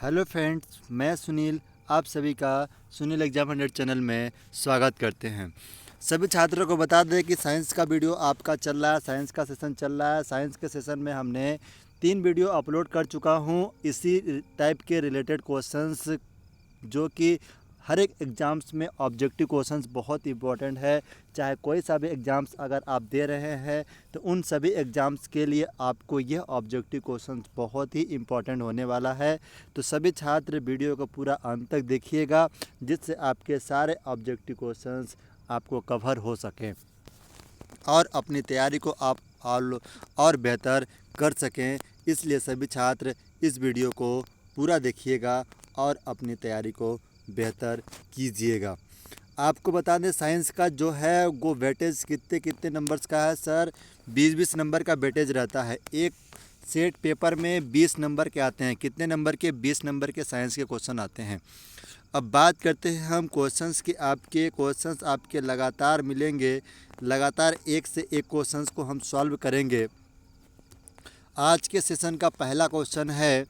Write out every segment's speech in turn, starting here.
Hello friends, मैं सुनील आप सभी का सुनील एग्जाम 100 चैनल में स्वागत करते हैं। सभी छात्रों को बता दें कि साइंस का वीडियो आपका चल रहा है, साइंस का सेशन चल रहा है। साइंस के सेशन में हमने 3 वीडियो अपलोड कर चुका हूं इसी टाइप के रिलेटेड क्वेश्चंस, जो कि हर एक एग्ज़ाम्स में ऑब्जेक्टिव क्वेश्चंस बहुत इंपॉर्टेंट है। चाहे कोई सा भी एग्ज़ाम्स अगर आप दे रहे हैं तो उन सभी एग्ज़ाम्स के लिए आपको यह ऑब्जेक्टिव क्वेश्चंस बहुत ही इंपॉर्टेंट होने वाला है। तो सभी छात्र वीडियो को पूरा अंत तक देखिएगा, जिससे आपके सारे ऑब्जेक्टिव क्वेश्चंस आपको कवर हो सकें और अपनी तैयारी को आप और बेहतर कर सकें। इसलिए सभी छात्र इस वीडियो को पूरा देखिएगा और अपनी तैयारी को बेहतर कीजिएगा। आपको बता दें, साइंस का जो है वो वेटेज कितने कितने नंबर्स का है सर? 20-20 नंबर का वेटेज रहता है। एक सेट पेपर में 20 नंबर के आते हैं। कितने नंबर के? 20 नंबर के साइंस के क्वेश्चन आते हैं। अब बात करते हैं हम क्वेश्चंस की। आपके क्वेश्चंस आपके लगातार मिलेंगे, लगातार एक से एक क्वेश्चंस को हम सॉल्व करेंगे। आज के सेशन का पहला क्वेश्चन है,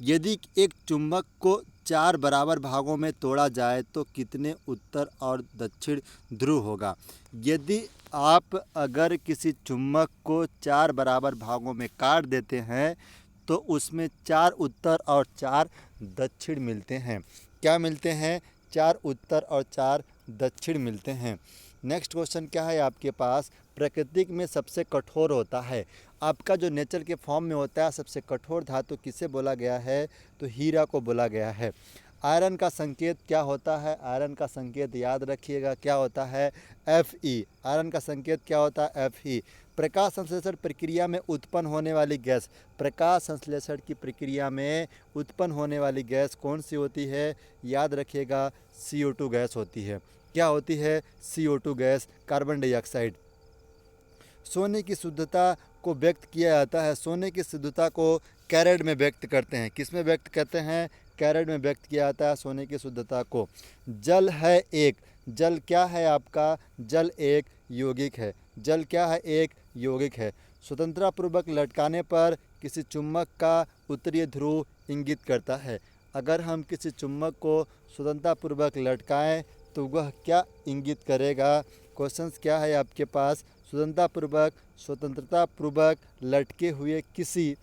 यदि एक चुंबक को 4 बराबर भागों में तोड़ा जाए तो कितने उत्तर और दक्षिण ध्रुव होगा? यदि आप अगर किसी चुंबक को 4 बराबर भागों में काट देते हैं तो उसमें 4 उत्तर और 4 दक्षिण मिलते हैं। क्या मिलते हैं? 4 उत्तर और 4 दक्षिण मिलते हैं। नेक्स्ट क्वेश्चन क्या है आपके पास? प्रकृति में सबसे कठोर होता है, आपका जो नेचर के फॉर्म में होता है, सबसे कठोर धातु किसे बोला गया है? तो हीरा को बोला गया है। आयरन का संकेत क्या होता है? आयरन का संकेत याद रखिएगा क्या होता है? Fe। आयरन का संकेत क्या होता है? Fe। प्रकाश संश्लेषण प्रक्रिया में उत्पन्न होने वाली गैस, प्रकाश संश्लेषण की प्रक्रिया में उत्पन्न होने वाली गैस कौन सी होती है? याद रखिएगा CO2 गैस होती है। क्या होती है? CO2 gas, carbon dioxide. सोने की शुद्धता को व्यक्त किया जाता है, सोने की शुद्धता को कैरेट में व्यक्त करते हैं। किस में व्यक्त करते हैं? कैरेट में व्यक्त किया जाता है सोने की शुद्धता को। जल है एक, जल क्या है आपका? जल एक यौगिक है। जल क्या है? एक यौगिक है। स्वतंत्रतापूर्वक लटकाने पर किसी चुंबक का उत्तरीय ध्रुव इंगित करता है। अगर हम किसी चुंबक को स्वतंत्रतापूर्वक लटकाएं तो वह क्या इंगित करेगा? क्वेश्चंस क्या है आपके पास? स्वतंत्रतापूर्वक लटके हुए किसी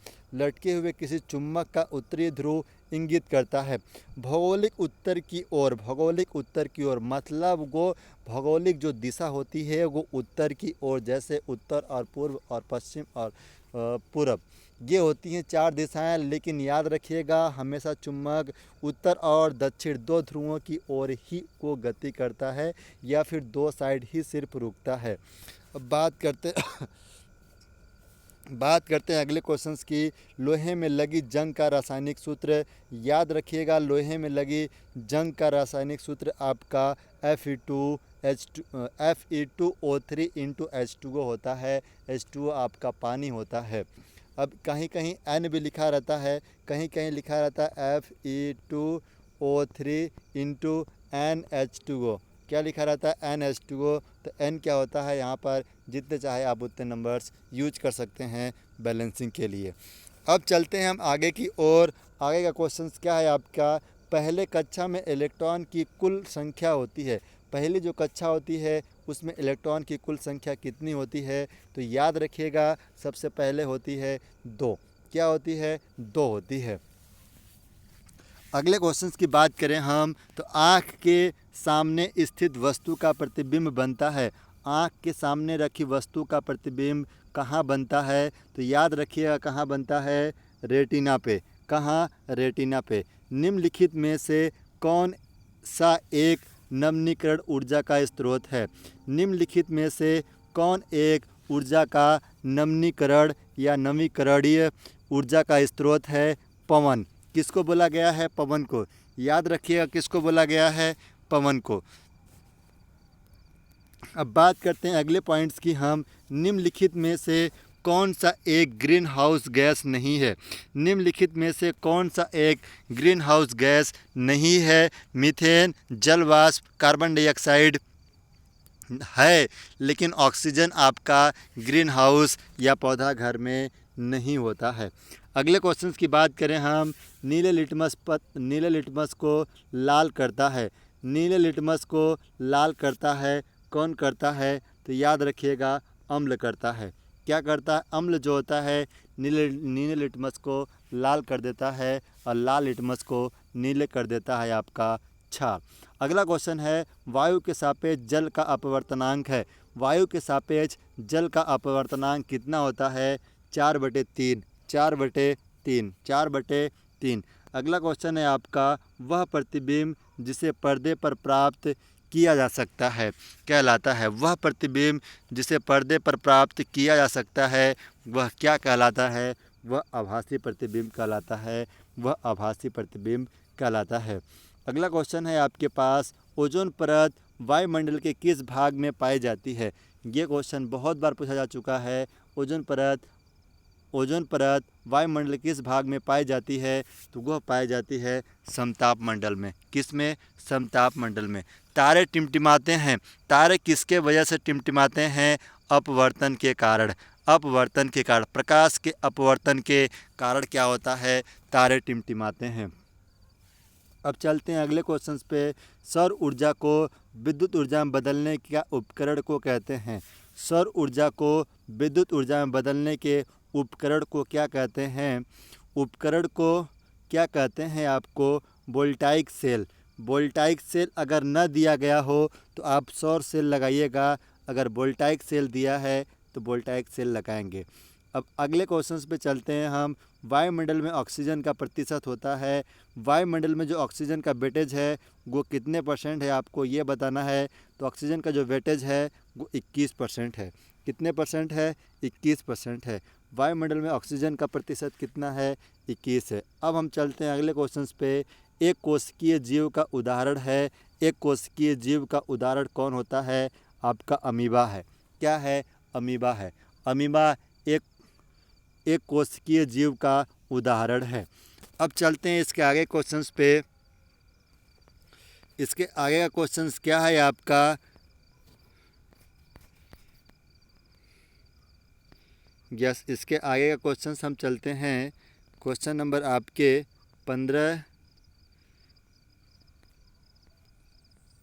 चुंबक का उत्तरी ध्रुव इंगित करता है भौगोलिक उत्तर की ओर। भौगोलिक उत्तर की ओर मतलब वो भौगोलिक जो दिशा होती है वो उत्तर की ओर, जैसे उत्तर और पूर्व और पश्चिम और पूरब, ये होती हैं 4 दिशाएं। लेकिन याद रखिएगा हमेशा चुंबक उत्तर और दक्षिण 2 ध्रुवों की ओर ही को गति करता है, या फिर 2 साइड ही सिर्फ रुकता है। अब बात करते हैं अगले क्वेश्चंस की। लोहे में लगी जंग का रासायनिक सूत्र याद रखिएगा। लोहे में लगी जंग का रासायनिक सूत्र आपका Fe2O3 इंटू H2O होता है। H2O आपका पानी होता है। अब कहीं कहीं N भी लिखा रहता है, कहीं कहीं लिखा रहता है Fe2O3 इंटू NH2O। क्या लिखा रहता है? NH2O। तो N क्या होता है? यहाँ पर जितने चाहे आप उतने नंबर्स यूज कर सकते हैं बैलेंसिंग के लिए। अब चलते हैं हम आगे की ओर। आगे का क्वेश्चन क्या है आपका? पहले कक्षा में इलेक्ट्रॉन की कुल संख्या होती है। पहली जो कक्षा होती है उसमें इलेक्ट्रॉन की कुल संख्या कितनी होती है? तो याद रखिएगा सबसे पहले होती है 2। क्या होती है? 2 होती है। अगले क्वेश्चंस की बात करें हम तो आँख के सामने स्थित वस्तु का प्रतिबिंब बनता है। आँख के सामने रखी वस्तु का प्रतिबिंब कहाँ बनता है? तो याद रखिएगा कहाँ बनता है? रेटिना पे। कहाँ? रेटिना पे। निम्नलिखित में से कौन सा एक नवीनीकरण ऊर्जा का स्रोत है? निम्नलिखित में से कौन एक ऊर्जा का नवीनीकरण या नवीकरणीय ऊर्जा का स्रोत है? पवन। किसको बोला गया है? पवन को। याद रखिएगा किसको बोला गया है? पवन को। अब बात करते हैं अगले पॉइंट्स की हम। निम्नलिखित में से कौन सा एक ग्रीन हाउस गैस नहीं है? निम्नलिखित में से कौन सा एक ग्रीन हाउस गैस नहीं है? मीथेन, जल वाष्प, कार्बन डाइऑक्साइड है, लेकिन ऑक्सीजन आपका ग्रीन हाउस या पौधा घर में नहीं होता है। अगले क्वेश्चन की बात करें हम, नीले लिटमस को लाल करता है। नीले लिटमस को लाल करता है, कौन करता है? तो याद रखिएगा, अम्ल करता है। क्या करता है? अम्ल जो होता है नीले लिटमस को लाल कर देता है और लाल लिटमस को नीले कर देता है आपका क्षार। अगला क्वेश्चन है, वायु के सापेक्ष जल का अपवर्तनांक है। वायु के सापेक्ष जल का अपवर्तनांक कितना होता है? 4/3। 4/3। अगला क्वेश्चन है आपका, वह प्रतिबिंब जिसे पर्दे पर प्राप्त किया जा सकता है कहलाता है। वह प्रतिबिंब जिसे पर्दे पर प्राप्त किया जा सकता है वह क्या कहलाता है? वह आभासी प्रतिबिंब कहलाता है। वह आभासी प्रतिबिंब कहलाता है। अगला क्वेश्चन है आपके पास, ओजोन परत वायुमंडल के किस भाग में पाई जाती है? ये क्वेश्चन बहुत बार पूछा जा चुका है। ओजोन परत वायुमंडल किस भाग में पाई जाती है? तो वह पाई जाती है समताप मंडल में। किस में? समताप मंडल में। तारे टिमटिमाते हैं। तारे किसके वजह से टिमटिमाते हैं? अपवर्तन के कारण। अपवर्तन के कारण, प्रकाश के अपवर्तन के कारण क्या होता है? तारे टिमटिमाते हैं। अब चलते हैं अगले क्वेश्चन पे। सौर ऊर्जा को विद्युत ऊर्जा में बदलने का उपकरण को कहते हैं। सौर ऊर्जा को विद्युत ऊर्जा में बदलने के उपकरण को क्या कहते हैं? उपकरण को क्या कहते हैं आपको? Voltaic cell. वोल्टाइक सेल अगर न दिया गया हो तो आप सौर सेल लगाइएगा। अगर वोल्टाइक सेल दिया है तो वोल्टाइक सेल लगाएंगे। अब अगले क्वेश्चन पे चलते हैं हम। वायुमंडल में ऑक्सीजन का प्रतिशत होता है। वायुमंडल में जो ऑक्सीजन का वेटेज है वो कितने % है आपको ये बताना है। तो ऑक्सीजन का जो वेटेज है वो 21% है। कितने % है? 21% है। वायुमंडल में ऑक्सीजन का प्रतिशत कितना है? 21 है। अब हम चलते हैं अगले क्वेश्चन पे। एक कोशिकीय जीव का उदाहरण है। एक कोशिकीय जीव का उदाहरण कौन होता है? आपका अमीबा है। क्या है? अमीबा है। अमीबा एक कोशिकीय जीव का उदाहरण है। अब चलते हैं इसके आगे क्वेश्चंस पे। इसके आगे का क्वेश्चंस क्या है आपका? यस, इसके आगे का क्वेश्चंस हम चलते हैं। क्वेश्चन नंबर आपके 15।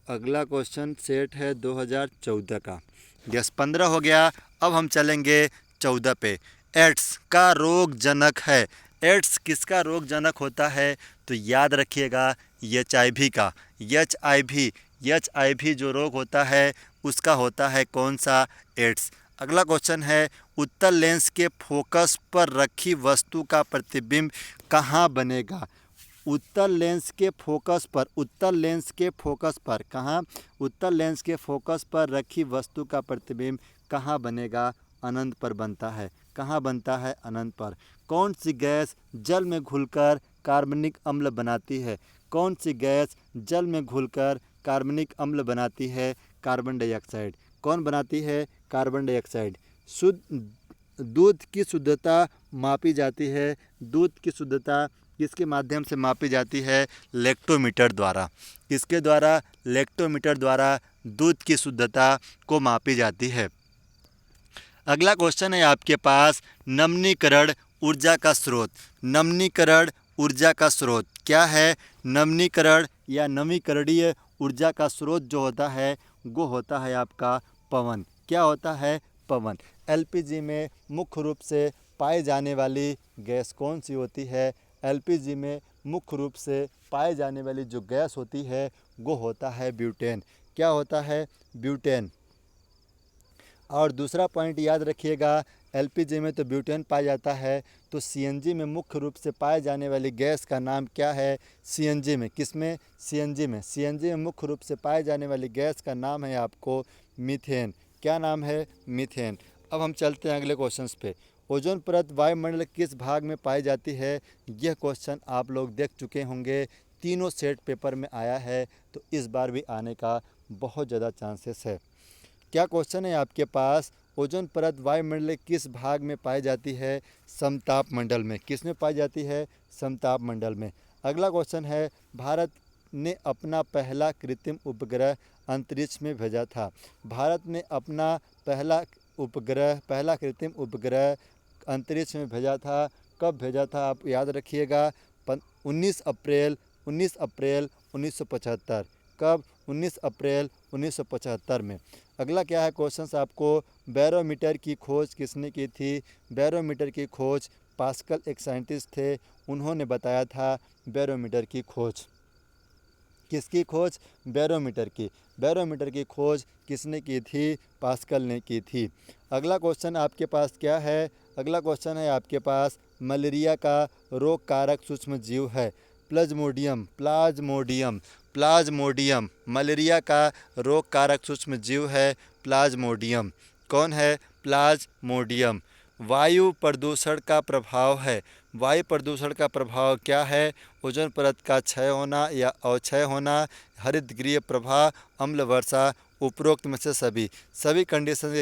अगला क्वेश्चन सेट है 2014 का। यस, 15 हो गया। अब हम चलेंगे 14 पे। एड्स का रोग जनक है। एड्स किसका रोग जनक होता है? तो याद रखिएगा, HIV का। HIV जो रोग होता है उसका होता है कौन सा? एड्स। अगला क्वेश्चन है, उत्तल लेंस के फोकस पर रखी वस्तु का प्रतिबिंब कहाँ बनेगा? उत्तल लेंस के फोकस पर कहाँ? उत्तल लेंस के फोकस पर रखी वस्तु का प्रतिबिंब कहाँ बनेगा? अनंत पर बनता है। कहाँ बनता है? अनंत पर। कौन सी गैस जल में घुलकर कार्बनिक अम्ल बनाती है? कौन सी गैस जल में घुलकर कार्बनिक अम्ल बनाती है? Carbon dioxide. कौन बनाती है? Carbon dioxide. दूध की शुद्धता मापी जाती है। दूध की शुद्धता किसके माध्यम से मापी जाती है? लैक्टोमीटर द्वारा। किसके द्वारा? लैक्टोमीटर द्वारा दूध की शुद्धता को मापी जाती है। अगला क्वेश्चन है आपके पास, नमनीकरण ऊर्जा का स्रोत। नमनीकरण ऊर्जा का स्रोत क्या है? नमनीकरण या नवीकरणीय ऊर्जा का स्रोत जो होता है वो होता है आपका पवन। क्या होता है? पवन। LPG में मुख्य रूप से पाई जाने वाली गैस कौन सी होती है? LPG में मुख्य रूप से पाई जाने वाली जो गैस होती है वो होता है ब्यूटेन। क्या होता है? ब्यूटेन। और दूसरा पॉइंट याद रखिएगा, LPG में तो ब्यूटेन पाया जाता है, तो CNG में मुख्य रूप से पाए जाने वाली गैस का नाम क्या है? CNG में। किसमें? CNG में। CNG में मुख्य रूप से पाए जाने वाली गैस का नाम है आपको मीथेन। क्या नाम है? मीथेन। अब हम चलते हैं अगले क्वेश्चंस पे। ओजोन परत वायुमंडल किस भाग में पाई जाती है? यह क्वेश्चन आप लोग देख चुके होंगे, तीनों सेट पेपर में आया है, तो इस बार भी आने का बहुत ज़्यादा चांसेस है। क्या क्वेश्चन है आपके पास? ओजोन परत वायुमंडल किस भाग में पाई जाती है? समताप मंडल में। किस में पाई जाती है? समताप मंडल में। अगला क्वेश्चन है, भारत ने अपना पहला कृत्रिम उपग्रह अंतरिक्ष में भेजा था। भारत ने अपना पहला कृत्रिम उपग्रह अंतरिक्ष में भेजा था कब भेजा था, आप याद रखिएगा 19 अप्रैल 1975। कब? 19 अप्रैल 1975 में। अगला क्या है क्वेश्चन आपको, बैरोमीटर की खोज किसने की थी? बैरोमीटर की खोज पास्कल एक साइंटिस्ट थे, उन्होंने बताया था बैरोमीटर की खोज। किसकी खोज? बैरोमीटर की। बैरोमीटर की खोज किसने की थी? पास्कल ने की थी। अगला क्वेश्चन आपके पास क्या है? अगला क्वेश्चन है आपके पास, मलेरिया का रोग कारक सूक्ष्म जीव है प्लाज्मोडियम। प्लाज्मोडियम प्लाज्मोडियम मलेरिया का रोग कारक सूक्ष्म जीव है प्लाज्मोडियम। कौन है? प्लाज्मोडियम। वायु प्रदूषण का प्रभाव है। वायु प्रदूषण का प्रभाव क्या है? ओजोन परत का क्षय होना या अवक्षय होना, हरितगृह प्रभाव, अम्ल वर्षा, उपरोक्त में से सभी कंडीशन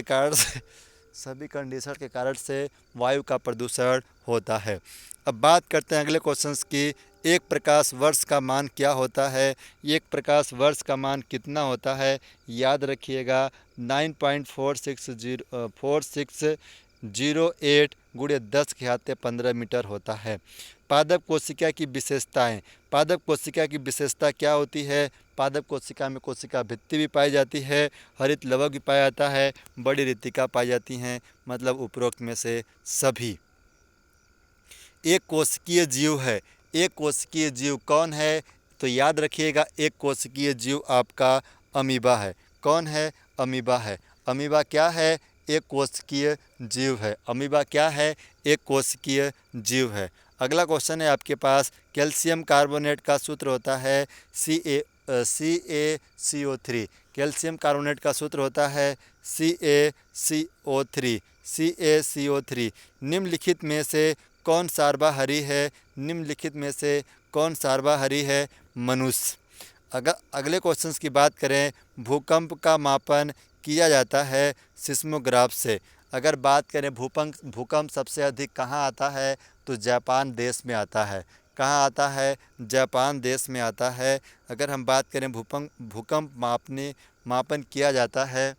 के कारण से वायु का प्रदूषण होता है। अब बात करते हैं अगले क्वेश्चंस की। एक प्रकाश वर्ष का मान क्या होता है? एक प्रकाश वर्ष का मान कितना होता है? याद रखिएगा 9.4608 गुणे 10 के घात 15 मीटर होता है। पादप कोशिका की विशेषताएं। पादप कोशिका की विशेषता क्या होती है? पादप कोशिका में कोशिका भित्ति भी पाई जाती है, हरित लवक भी पाया जाता है, बड़ी रितिका पाई जाती हैं, मतलब उपरोक्त में से सभी। एक कोशिकीय जीव है। एक कोशिकीय जीव कौन है? तो याद रखिएगा एक कोशिकीय जीव आपका अमीबा है। कौन है? अमीबा है। अमीबा क्या है? एक कोशिकीय जीव है। अमीबा क्या है? एक कोशिकीय जीव है। अगला क्वेश्चन है आपके पास, कैल्शियम कार्बोनेट का सूत्र होता है CaCO3। कैल्शियम कार्बोनेट का सूत्र होता है CaCO3। निम्नलिखित में से कौन सर्वाहारी है? निम्नलिखित में से कौन सर्वाहारी है? मनुष्य। अगले क्वेश्चंस की बात करें, भूकंप का मापन किया जाता है सिस्मोग्राफ से। अगर बात करें भूकंप सबसे अधिक कहाँ आता है? तो जापान देश में आता है। कहाँ आता है? जापान देश में आता है। अगर हम बात करें भूकंप मापन किया जाता है,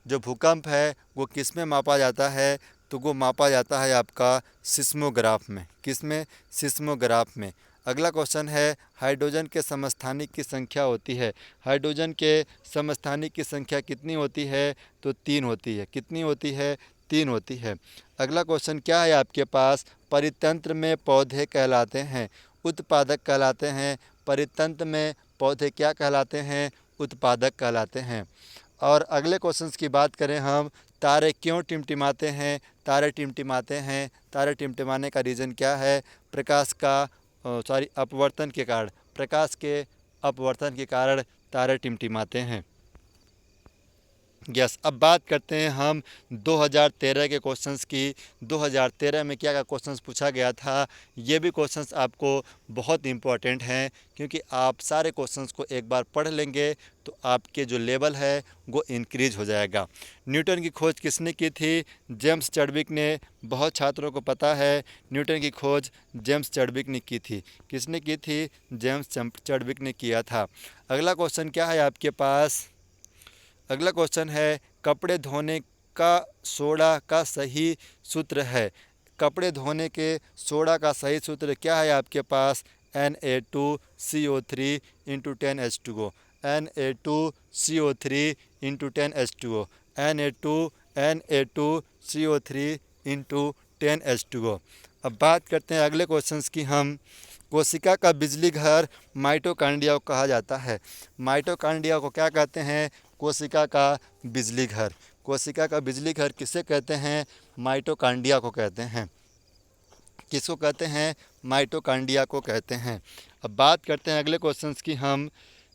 जो भूकंप है वो किस में मापा जाता है? तो वो मापा जाता है आपका सिस्मोग्राफ में। किस में? सिस्मोग्राफ में। अगला क्वेश्चन है, हाइड्रोजन के समस्थानिक की संख्या होती है। हाइड्रोजन के समस्थानिक की संख्या कितनी होती है? तो 3 होती है। कितनी होती है? 3 होती है। अगला क्वेश्चन क्या है आपके पास, परितंत्र में पौधे कहलाते हैं उत्पादक कहलाते हैं। परितंत्र में पौधे क्या कहलाते हैं? उत्पादक कहलाते हैं। और अगले क्वेश्चंस की बात करें हम, तारे क्यों टिमटिमाते हैं? तारे टिमटिमाते हैं, तारे टिमटिमाने का रीज़न क्या है? प्रकाश का अपवर्तन के कारण, प्रकाश के अपवर्तन के कारण तारे टिमटिमाते हैं। यस, अब बात करते हैं हम 2013 के क्वेश्चंस की। 2013 में क्या क्या क्वेश्चंस पूछा गया था, ये भी क्वेश्चंस आपको बहुत इंपॉर्टेंट हैं, क्योंकि आप सारे क्वेश्चंस को एक बार पढ़ लेंगे तो आपके जो लेवल है वो इंक्रीज हो जाएगा। न्यूटन की खोज किसने की थी? जेम्स चैडविक ने। बहुत छात्रों को पता है न्यूटन की खोज जेम्स चैडविक ने की थी। किसने की थी? जेम्स चैडविक ने किया था। अगला क्वेश्चन क्या है आपके पास? अगला क्वेश्चन है, कपड़े धोने का सोडा का सही सूत्र है। कपड़े धोने के सोडा का सही सूत्र क्या है आपके पास? Na2CO3 × 10H2O। Na2CO3 × 10H2O। Na2CO3 × 10H2O। अब बात करते हैं अगले क्वेश्चंस की हम। कोशिका का बिजली घर माइटोकॉन्ड्रिया को कहा जाता है। माइटोकॉन्ड्रिया को क्या कहते हैं? कोशिका का बिजली घर। कोशिका का बिजली घर किसे कहते हैं? माइटोकॉन्ड्रिया को कहते हैं। किसको कहते हैं? माइटोकॉन्ड्रिया को कहते हैं। अब बात करते हैं अगले क्वेश्चंस की हम।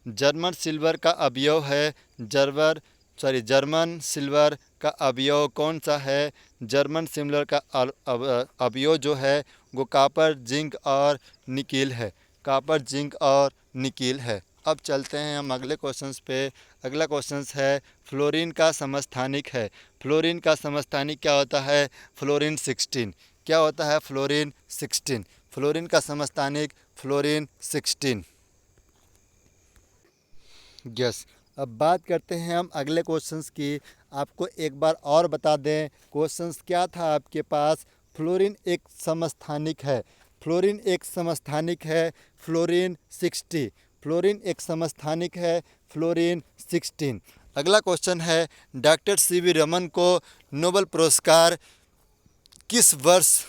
जर्मन सिल्वर का अवयव है जर्मन सिल्वर का अवयव कौन सा है? जर्मन सिल्वर का अवयव जो है वो कॉपर, जिंक और निकिल है। कॉपर, जिंक और निकिल है। अब चलते हैं हम अगले क्वेश्चंस पे। अगला क्वेश्चंस है, फ्लोरीन का समस्थानिक है। फ्लोरीन का समस्थानिक क्या होता है? फ्लोरीन 16। क्या होता है? फ्लोरीन 16। फ्लोरीन का समस्थानिक फ्लोरीन 16। यस, अब बात करते हैं हम अगले क्वेश्चंस की। आपको एक बार और बता दें क्वेश्चंस क्या था आपके पास। फ्लोरीन एक समस्थानिक है। फ्लोरीन एक समस्थानिक है। फ्लोरीन 60। फ्लोरीन एक समस्थानिक है। फ्लोरीन 16। अगला क्वेश्चन है, डॉक्टर सीवी रमन को नोबेल पुरस्कार किस वर्ष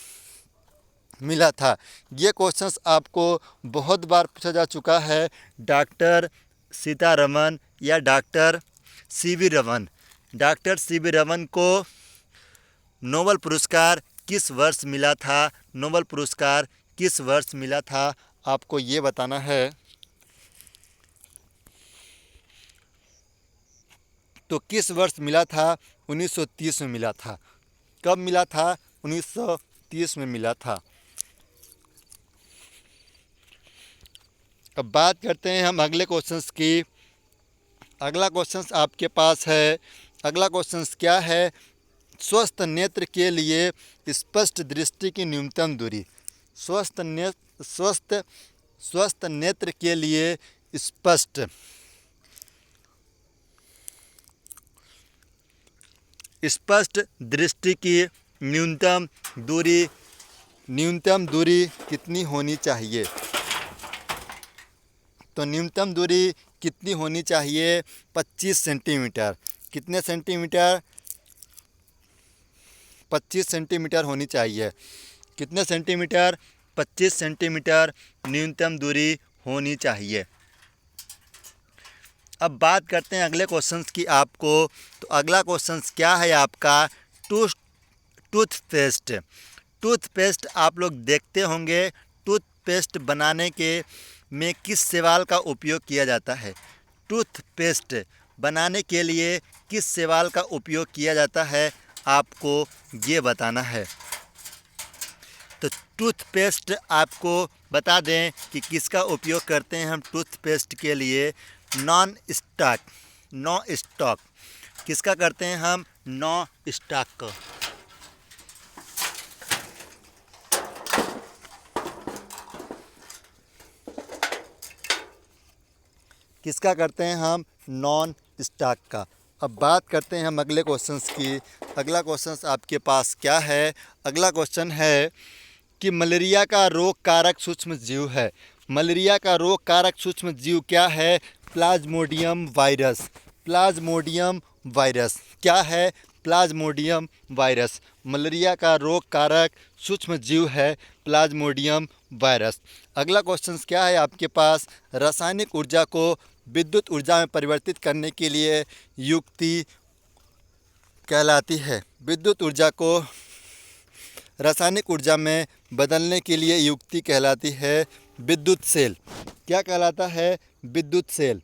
मिला था? ये क्वेश्चंस आपको बहुत बार पूछा जा चुका है। डॉक्टर सीतारमन या doctor CV Raman, doctor CV Raman को नोबेल पुरस्कार किस वर्ष मिला था? नोबेल पुरस्कार किस वर्ष मिला था, आपको ये बताना है। तो किस वर्ष मिला था? 1930 में मिला था। कब मिला था? 1930 में मिला था। अब बात करते हैं हम अगले क्वेश्चंस की। अगला क्वेश्चंस आपके पास है। अगला क्वेश्चंस क्या है? स्वस्थ नेत्र के लिए स्पष्ट दृष्टि की न्यूनतम दूरी। स्वस्थ नेत्र के लिए स्पष्ट दृष्टि की न्यूनतम दूरी कितनी होनी चाहिए? तो न्यूनतम दूरी कितनी होनी चाहिए? 25 सेंटीमीटर। कितने सेंटीमीटर? 25 सेंटीमीटर होनी चाहिए। कितने सेंटीमीटर? 25 सेंटीमीटर न्यूनतम दूरी होनी चाहिए। अब बात करते हैं अगले क्वेश्चंस की आपको। तो अगला क्वेश्चंस क्या है आपका? टूथपेस्ट। टूथपेस्ट आप लोग देखते होंगे। टूथपेस्ट बनाने के में किस शैवाल का उपयोग किया जाता है? टूथपेस्ट बनाने के लिए किस शैवाल का उपयोग किया जाता है, आपको ये बताना है। तो टूथपेस्ट आपको बता दें कि किसका उपयोग करते हैं हम टूथपेस्ट के लिए। Non stock. किसका करते हैं हम? नॉन स्टॉक का। किसका करते हैं हम? नॉन स्टॉक का। अब बात करते हैं हम अगले क्वेश्चंस की। अगला क्वेश्चंस आपके पास क्या है? अगला क्वेश्चन है कि मलेरिया का रोग कारक सूक्ष्म जीव है। मलेरिया का रोग कारक सूक्ष्म जीव क्या है? Plasmodium virus. प्लाज्मोडियम वायरस क्या है? Plasmodium virus. मलेरिया का रोग कारक सूक्ष्म जीव है प्लाज्मोडियम वायरस। अगला क्वेश्चन क्या है आपके पास? रासायनिक ऊर्जा को विद्युत ऊर्जा में परिवर्तित करने के लिए युक्ति कहलाती है। विद्युत ऊर्जा को रासायनिक ऊर्जा में बदलने के लिए युक्ति कहलाती है विद्युत सेल। क्या कहलाता है? विद्युत सेल।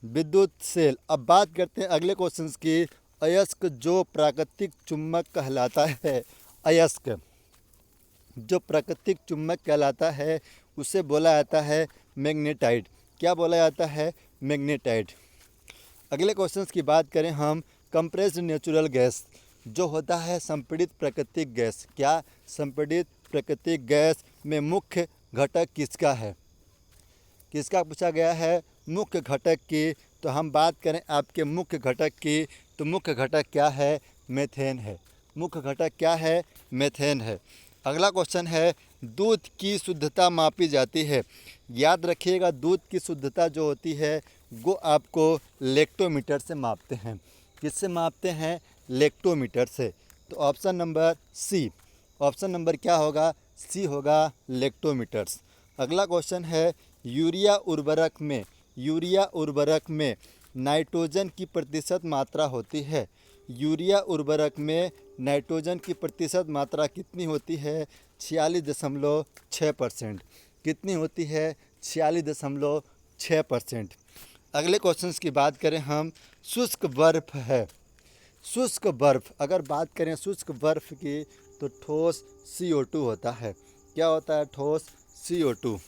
विद्युत सेल। अब बात करते हैं अगले क्वेश्चंस की। अयस्क जो प्राकृतिक चुंबक कहलाता है, अयस्क जो प्राकृतिक चुंबक कहलाता है उसे बोला जाता है मैग्नेटाइट। क्या बोला जाता है? मैग्नेटाइट। अगले क्वेश्चंस की बात करें हम। कंप्रेस्ड नेचुरल गैस जो होता है संपीड़ित प्राकृतिक गैस। क्या? संपीड़ित प्राकृतिक गैस में मुख्य घटक किसका है? किसका पूछा गया है? मुख्य घटक की। तो हम बात करें आपके मुख्य घटक की, तो मुख्य घटक क्या है? मेथेन है। मुख्य घटक क्या है? मेथेन है। अगला क्वेश्चन है, दूध की शुद्धता मापी जाती है। याद रखिएगा, दूध की शुद्धता जो होती है वो आपको लेक्टोमीटर से मापते हैं। किससे मापते हैं? लेक्टोमीटर से। तो option number C. Option number क्या होगा? सी होगा, लेक्टोमीटर्स। अगला क्वेश्चन है, यूरिया उर्वरक में नाइट्रोजन की प्रतिशत मात्रा होती है। यूरिया उर्वरक में नाइट्रोजन की प्रतिशत मात्रा कितनी होती है? 46.6%। कितनी होती है? 46.6%। अगले क्वेश्चंस की बात करें हम। शुष्क बर्फ है। शुष्क बर्फ, अगर बात करें शुष्क बर्फ की, तो ठोस CO2 होता है। क्या होता है? ठोस CO2।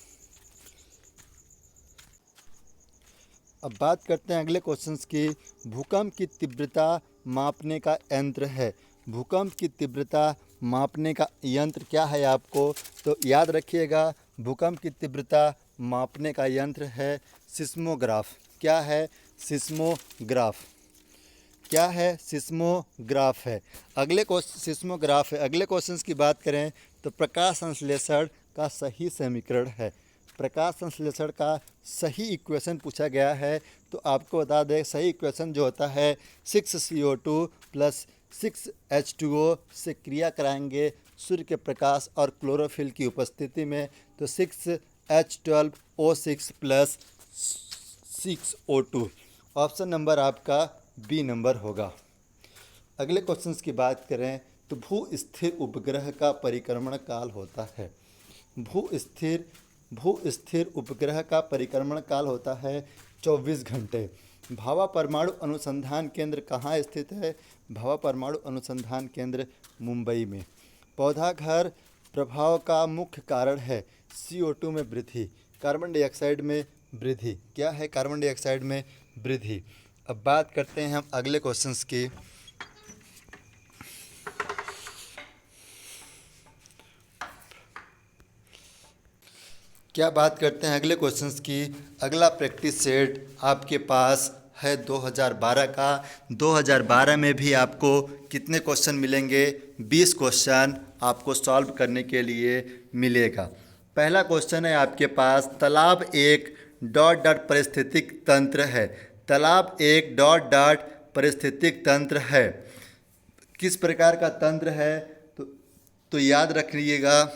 अब बात करते हैं अगले क्वेश्चंस की। भूकंप की तीव्रता मापने का यंत्र है। भूकंप की तीव्रता मापने का यंत्र क्या है आपको? तो याद रखिएगा, भूकंप की तीव्रता मापने का यंत्र है सिस्मोग्राफ। क्या है? सिस्मोग्राफ। क्या है? सिस्मोग्राफ है। अगले क्वेश्चन सिस्मोग्राफ है। अगले क्वेश्चन की बात करें तो प्रकाश संश्लेषण का सही समीकरण है। प्रकाश संश्लेषण का सही इक्वेशन पूछा गया है, तो आपको बता दें सही इक्वेशन जो होता है 6CO2 प्लस 6H2O से क्रिया कराएंगे सूर्य के प्रकाश और क्लोरोफिल की उपस्थिति में, तो 6H12O6 plus 6O2। Option number आपका बी नंबर होगा। अगले क्वेश्चंस की बात करें तो भू स्थिर उपग्रह का परिक्रमण काल होता है। भू स्थिर उपग्रह का परिक्रमण काल होता है 24 घंटे। भाभा परमाणु अनुसंधान केंद्र कहाँ स्थित है? भाभा परमाणु अनुसंधान केंद्र मुंबई में। पौधा घर प्रभाव का मुख्य कारण है CO2 में वृद्धि, कार्बन डाइऑक्साइड में वृद्धि। क्या है? कार्बन डाइऑक्साइड में वृद्धि। अब बात करते हैं हम अगले क्वेश्चंस की। क्या बात करते हैं अगले क्वेश्चंस की। अगला प्रैक्टिस सेट आपके पास है 2012 का। 2012 में भी आपको कितने क्वेश्चन मिलेंगे? 20 क्वेश्चन आपको सॉल्व करने के लिए मिलेगा। पहला क्वेश्चन है आपके पास, तालाब एक डॉट डॉट पारिस्थितिक तंत्र है। तालाब एक डॉट डॉट पारिस्थितिक तंत्र है। किस प्रकार का तंत्र है? तो याद रखिएगा,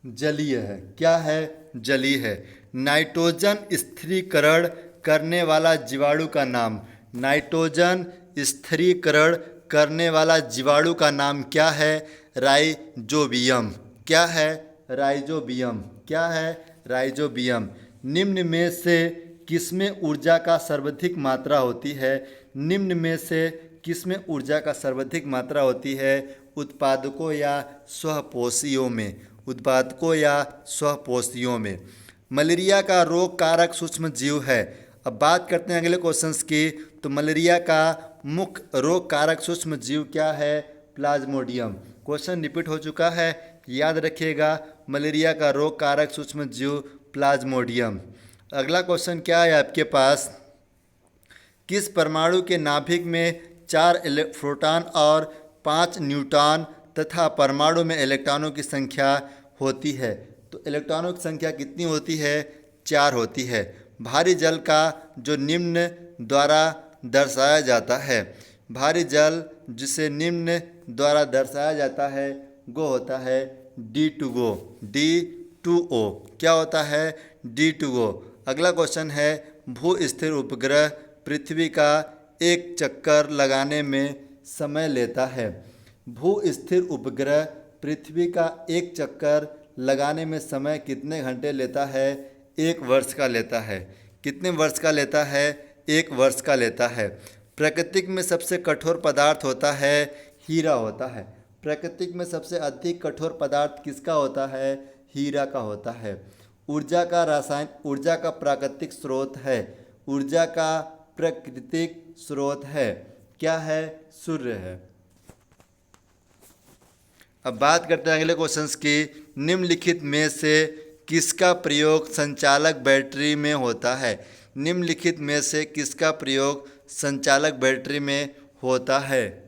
जलीय है। क्या है? जलीय है। नाइट्रोजन स्थिरीकरण करने वाला जीवाणु का नाम। नाइट्रोजन स्थिरीकरण करने वाला जीवाणु का नाम क्या है? राइजोबियम। क्या है? राइजोबियम। क्या है? राइजोबियम। निम्न में से किसमें ऊर्जा का सर्वाधिक मात्रा होती है? निम्न में से किसमें ऊर्जा का सर्वाधिक मात्रा होती है? उत्पादकों या स्वपोषियों में। उत्पादकों या स्वपोषियों में। मलेरिया का रोग कारक सूक्ष्म जीव है। अब बात करते हैं अगले क्वेश्चंस की। तो मलेरिया का मुख्य रोग कारक सूक्ष्म जीव क्या है? प्लाज्मोडियम। क्वेश्चन रिपीट हो चुका है, याद रखिएगा, मलेरिया का रोग कारक सूक्ष्म जीव प्लाज्मोडियम। अगला क्वेश्चन क्या है आपके पास, किस परमाणु के नाभिक में 4 प्रोटॉन और 5 न्यूट्रॉन तथा परमाणु में इलेक्ट्रॉनों की संख्या होती है? तो इलेक्ट्रॉनों की संख्या कितनी होती है? 4 होती है। भारी जल का जो निम्न द्वारा दर्शाया जाता है, भारी जल जिसे निम्न द्वारा दर्शाया जाता है वो होता है D2O। D2O क्या होता है? D2O। अगला क्वेश्चन है, भू स्थिर उपग्रह पृथ्वी का एक चक्कर लगाने में समय लेता है। भू स्थिर उपग्रह पृथ्वी का एक चक्कर लगाने में समय कितने घंटे लेता है? 1 वर्ष का लेता है। कितने वर्ष का लेता है? 1 वर्ष का लेता है। प्रकृति में सबसे कठोर पदार्थ होता है? हीरा होता है। प्रकृति में सबसे अधिक कठोर पदार्थ किसका होता है? हीरा का होता है। ऊर्जा का प्राकृतिक स्रोत है। ऊर्जा का प्राकृतिक स्रोत है। क्या है? सूर्य है। अब बात करते हैं अगले क्वेश्चंस की। निम्नलिखित में से किसका प्रयोग संचालक बैटरी में होता है? निम्नलिखित में से किसका प्रयोग संचालक बैटरी में होता है?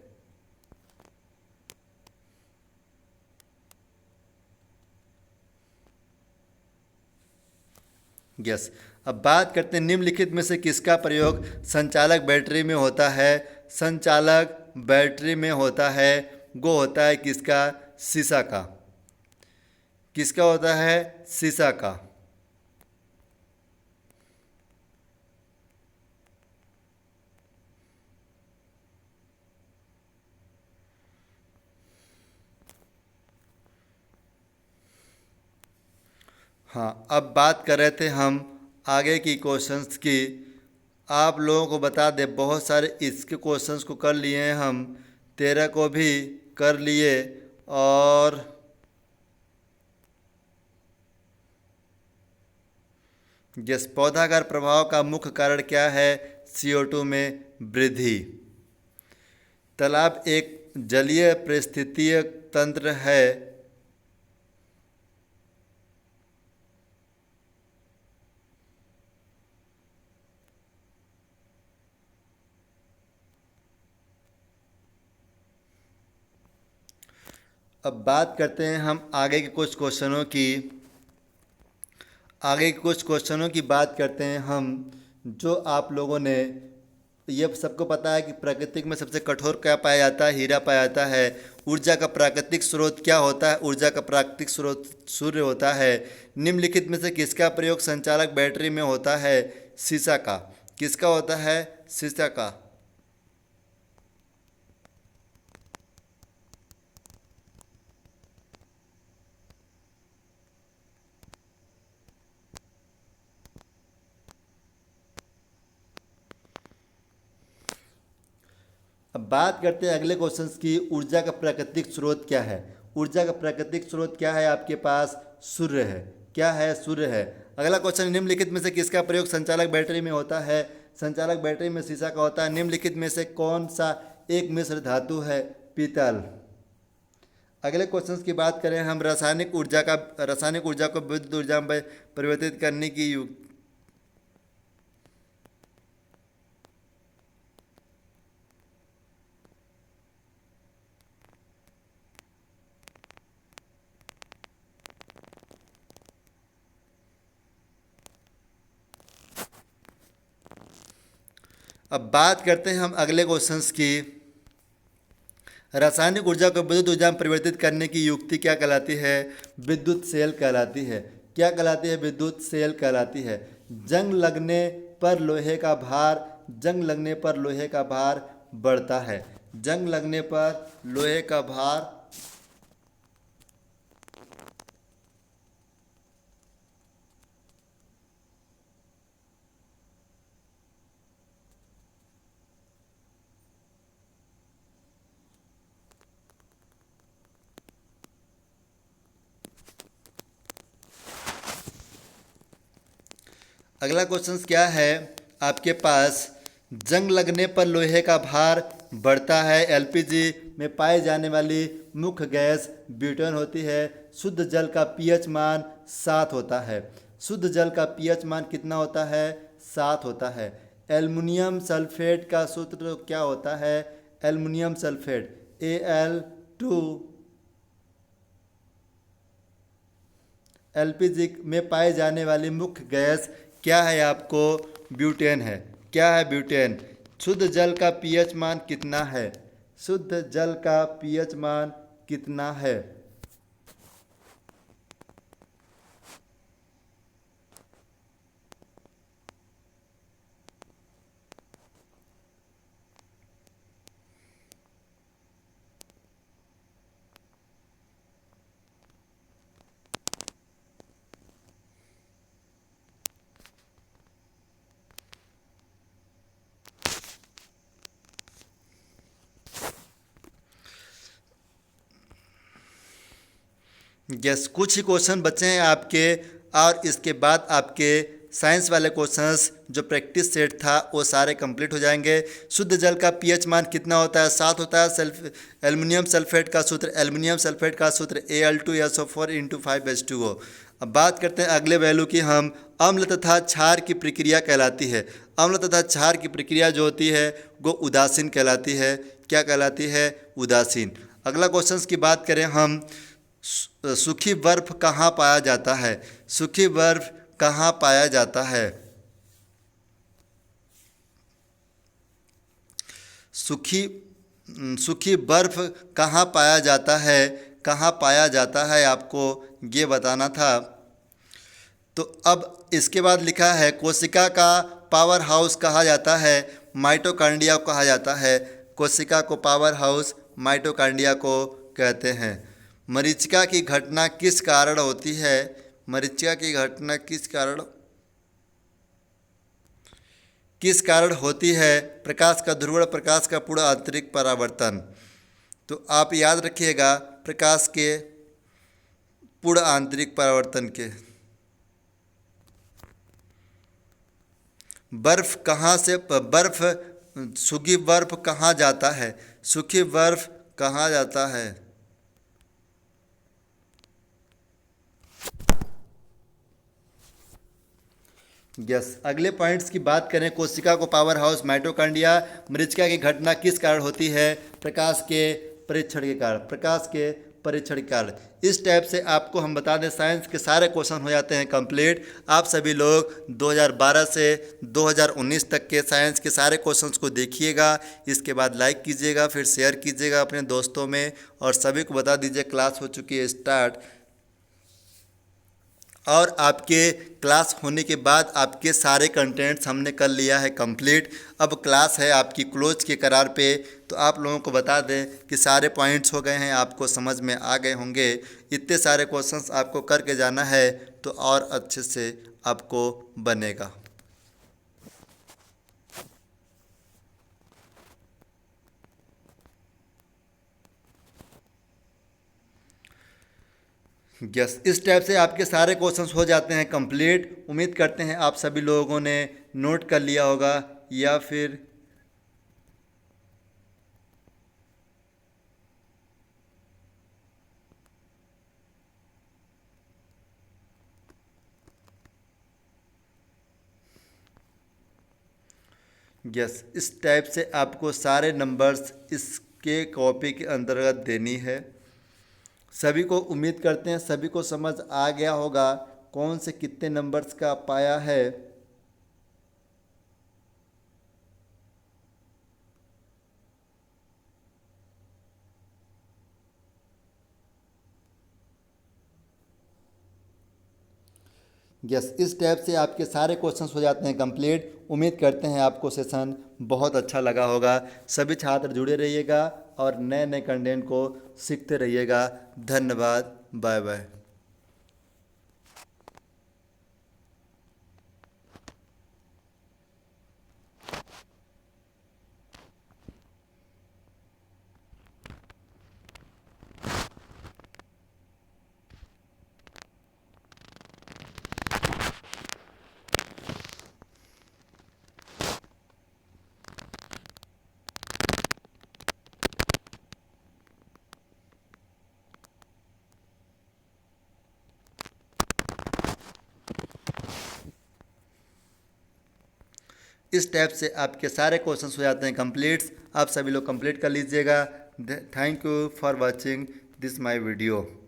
यस। अब बात करते हैं निम्नलिखित में से किसका प्रयोग संचालक बैटरी में होता है? संचालक बैटरी में होता है वो होता है किसका? शीशा का। किसका होता है? शीशा का। हाँ, अब बात कर रहे थे हम आगे की क्वेश्चंस की। आप लोगों को बता दें, बहुत सारे इसके क्वेश्चंस को कर लिए हैं हम, 13 को भी कर लिए। और जिस पौधागर प्रभाव का मुख्य कारण क्या है? CO2 में वृद्धि। तालाब एक जलीय पारिस्थितिक तंत्र है। अब बात करते हैं हम आगे के कुछ क्वेश्चनों की। आगे के कुछ क्वेश्चनों की बात करते हैं हम, जो आप लोगों ने, ये सबको पता है कि प्राकृतिक में सबसे कठोर क्या पाया जाता है, हीरा पाया जाता है। ऊर्जा का प्राकृतिक स्रोत क्या होता है, ऊर्जा का प्राकृतिक स्रोत सूर्य होता है। निम्नलिखित में से किसका प्रयोग संचालक बैटरी में होता है, शीशा का। किसका होता है, शीशा का। अब बात करते हैं अगले क्वेश्चंस की। ऊर्जा का प्राकृतिक स्रोत क्या है। ऊर्जा का प्राकृतिक स्रोत क्या है, आपके पास सूर्य है। क्या है, सूर्य है। अगला क्वेश्चन, निम्नलिखित में से किसका प्रयोग संचालक बैटरी में होता है। संचालक बैटरी में शीशा का होता है। निम्नलिखित में से कौन सा एक मिश्र धातु है, पीतल। अगले क्वेश्चंस की बात करें हम, रासायनिक ऊर्जा को विद्युत ऊर्जा में परिवर्तित करने की युक्ति। अब बात करते हैं हम अगले क्वेश्चंस की। रासायनिक ऊर्जा को विद्युत ऊर्जा में परिवर्तित करने की युक्ति क्या कहलाती है, विद्युत सेल कहलाती है। क्या कहलाती है, विद्युत सेल कहलाती है। जंग लगने पर लोहे का भार, जंग लगने पर लोहे का भार बढ़ता है। जंग लगने पर लोहे का भार अगला क्वेश्चन क्या है आपके पास, जंग लगने पर लोहे का भार बढ़ता है। एलपीजी में पाई जाने वाली मुख्य गैस ब्यूटेन होती है। शुद्ध जल का पीएच मान 7 होता है। शुद्ध जल का पीएच मान कितना होता है, 7 होता है। एल्युमिनियम सल्फेट का सूत्र क्या होता है, एल्युमिनियम सल्फेट Al2। एलपीजी में पाई जाने वाली मुख्य गैस क्या है, आपको ब्यूटेन है। क्या है, ब्यूटेन। शुद्ध जल का पीएच मान कितना है, शुद्ध जल का पीएच मान कितना है। यस, कुछ ही क्वेश्चन बचे हैं आपके, और इसके बाद आपके साइंस वाले क्वेश्चंस जो प्रैक्टिस सेट था वो सारे कंप्लीट हो जाएंगे। शुद्ध जल का पीएच मान कितना होता है, 7 होता है। एल्युमिनियम सल्फेट का सूत्र, एल्युमिनियम सल्फेट का सूत्र Al2SO4 × 5H2O। अब बात करते हैं अगले वैल्यू की हम। अम्ल तथा क्षार की प्रक्रिया कहलाती है, अम्ल तथा क्षार की प्रक्रिया जो होती है वो उदासीन कहलाती है। क्या कहलाती है, उदासीन। अगला क्वेश्चन की बात करें हम, सूखी बर्फ कहाँ पाया जाता है, सूखी बर्फ कहाँ पाया जाता है। सूखी बर्फ कहाँ पाया जाता है, कहाँ पाया जाता है, आपको ये बताना था। तो अब इसके बाद लिखा है, कोशिका का पावर हाउस कहा जाता है, माइटोकांड्रिया कहा जाता है। कोशिका को पावर हाउस माइटोकांड्रिया को कहते हैं। मरीचिका की घटना किस कारण होती है, मरीचिका की घटना किस कारण होती है, प्रकाश का ध्रुवण, प्रकाश का पूर्ण आंतरिक परावर्तन। तो आप याद रखिएगा, प्रकाश के पूर्ण आंतरिक परावर्तन के। बर्फ कहाँ से, सूखी बर्फ कहाँ जाता है, सूखी बर्फ कहाँ जाता है। यस, अगले पॉइंट्स की बात करें, कोशिका को पावर हाउस माइटोकांड्रिया, मरीचिका की घटना किस कारण होती है, प्रकाश के परीक्षण के कारण, प्रकाश के परीक्षण काल। इस टाइप से आपको हम बता दें साइंस के सारे क्वेश्चन हो जाते हैं कंप्लीट। आप सभी लोग 2012 से 2019 तक के साइंस के सारे क्वेश्चंस को देखिएगा। इसके बाद लाइक कीजिएगा, फिर शेयर कीजिएगा अपने दोस्तों में और सभी को बता दीजिए क्लास हो चुकी है स्टार्ट। और आपके क्लास होने के बाद आपके सारे कंटेंट्स हमने कर लिया है कंप्लीट। अब क्लास है आपकी क्लोज के करार पे। तो आप लोगों को बता दें कि सारे पॉइंट्स हो गए हैं, आपको समझ में आ गए होंगे। इतने सारे क्वेश्चंस आपको करके जाना है तो और अच्छे से आपको बनेगा। यस, इस टाइप से आपके सारे क्वेश्चंस हो जाते हैं कंप्लीट। उम्मीद करते हैं आप सभी लोगों ने नोट कर लिया होगा या फिर यस, इस टाइप से आपको सारे नंबर्स इसके कॉपी के अंतर्गत देनी है। सभी को उम्मीद करते हैं सभी को समझ आ गया होगा कौन से कितने नंबर्स का पाया है। यस, इस टैब से आपके सारे क्वेश्चंस हो जाते हैं कंप्लीट। उम्मीद करते हैं आपको सेशन बहुत अच्छा लगा होगा। सभी छात्र जुड़े रहिएगा और नए नए कंटेंट को सीखते रहिएगा। धन्यवाद, बाय बाय। इस टैब से आपके सारे क्वेश्चंस हो जाते हैं कंप्लीट। आप सभी लोग कंप्लीट कर लीजिएगा। Thank you for watching this my video.